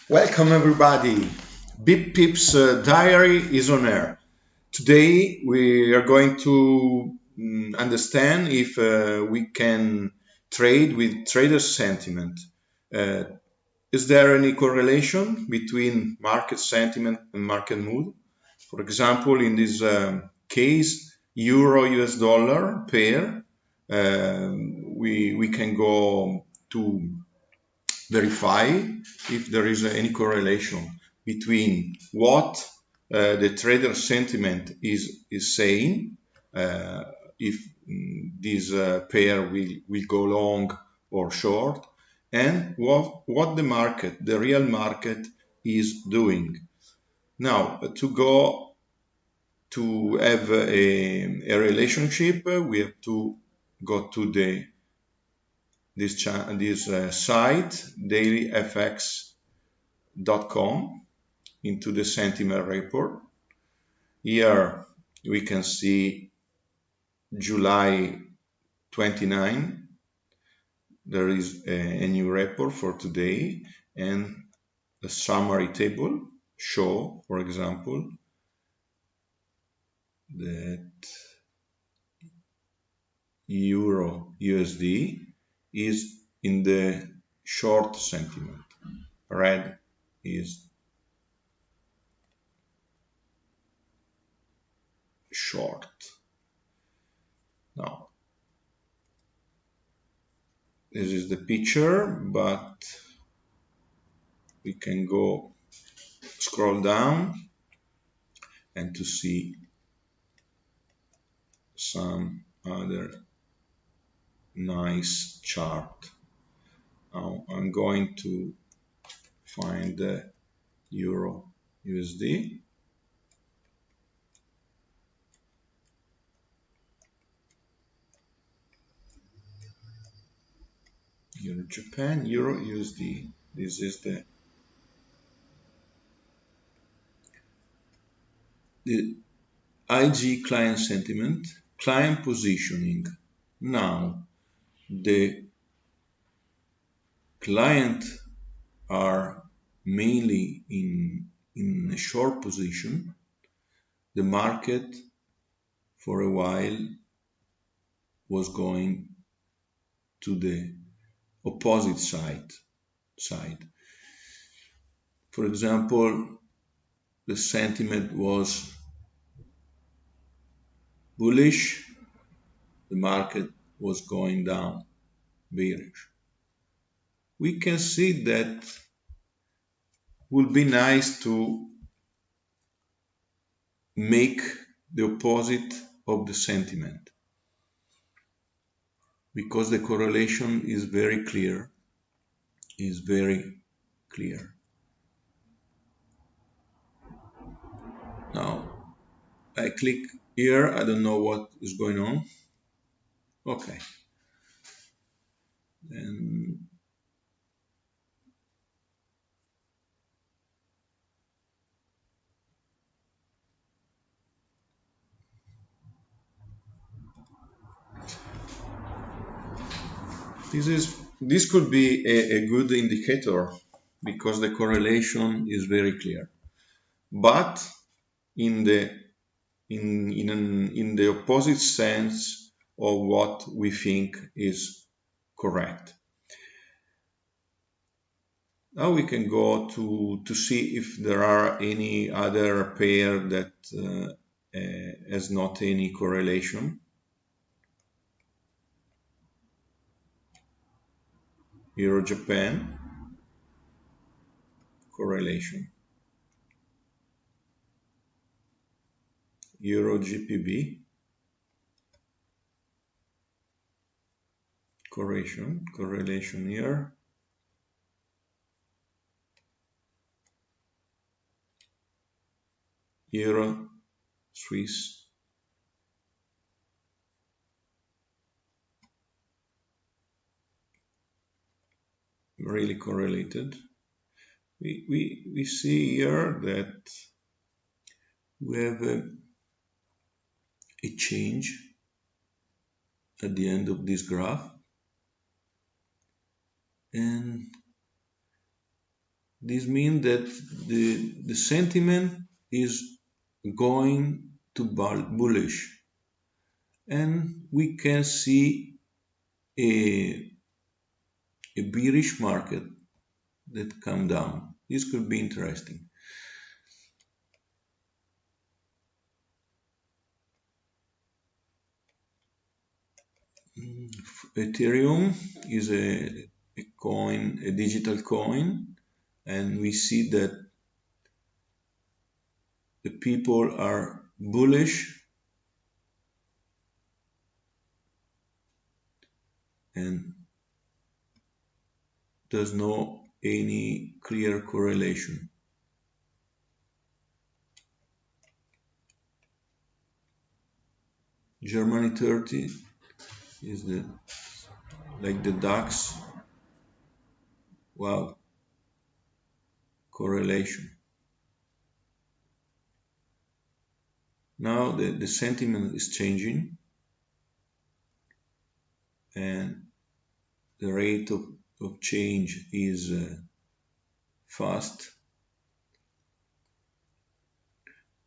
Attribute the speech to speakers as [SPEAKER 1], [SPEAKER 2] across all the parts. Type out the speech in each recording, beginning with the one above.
[SPEAKER 1] Welcome everybody. Bip Pip's diary is on air. Today we are going to understand if we can trade with trader sentiment. Uh, is there any correlation between market sentiment and market mood? For example, in this case, euro US dollar pair, we can go to verify if there is any correlation between what the trader sentiment is saying, if this pair will go long or short, and what the market, the real market, is doing. Now, to go to have a relationship, we have to go to this site dailyfx.com into the sentiment report. Here we can see July 29. There is a new report for today and a summary table show, for example, that Euro USD is in the short sentiment. Red is short. Now, this is the picture, but we can go scroll down and to see some other nice chart. Now I'm going to find the Euro USD. Euro Japan, Euro USD. This is the IG client sentiment, client positioning. Now the client are mainly in a short position. The market for a while was going to the opposite side. For example, the sentiment was bullish, the market was going down, bearish. We can see that would be nice to make the opposite of the sentiment because the correlation is very clear, Now, I click here, I don't know what is going on. Okay. And this could be a good indicator because the correlation is very clear. But in the opposite sense of what we think is correct. Now we can go to see if there are any other pair that has not any correlation. Euro Japan correlation. Euro GPB correlation here. Euro Swiss really correlated. We see here that we have a change at the end of this graph, and This means that the sentiment is going to bullish, and we can see a bearish market that come down. This could be interesting. Ethereum is a coin, a digital coin, and we see that the people are bullish and there's no any clear correlation. Germany 30 is like the DAX. Wow, correlation. Now the sentiment is changing and the rate of change is fast,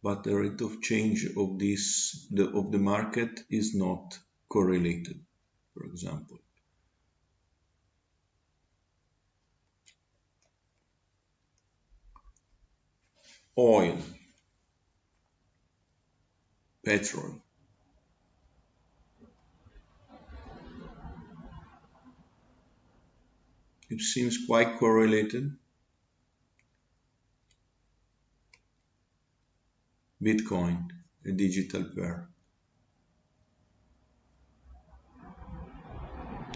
[SPEAKER 1] but the rate of change of the market is not correlated, for example. Oil, petrol. It seems quite correlated. Bitcoin, a digital pair.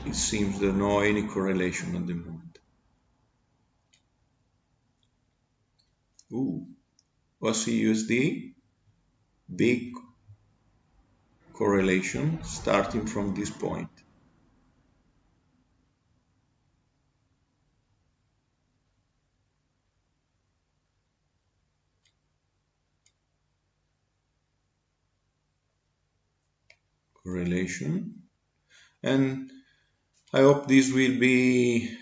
[SPEAKER 1] It seems there's no any correlation at the moment. Ooh, Aussie USD, big correlation starting from this point. Correlation, and I hope this will be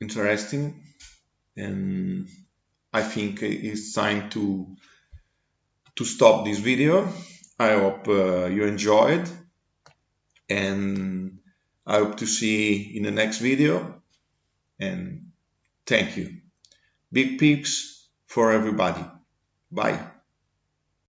[SPEAKER 1] interesting, and I think it's time to stop this video. I hope you enjoyed, and I hope to see in the next video, and thank you. Big peeps for everybody. Bye.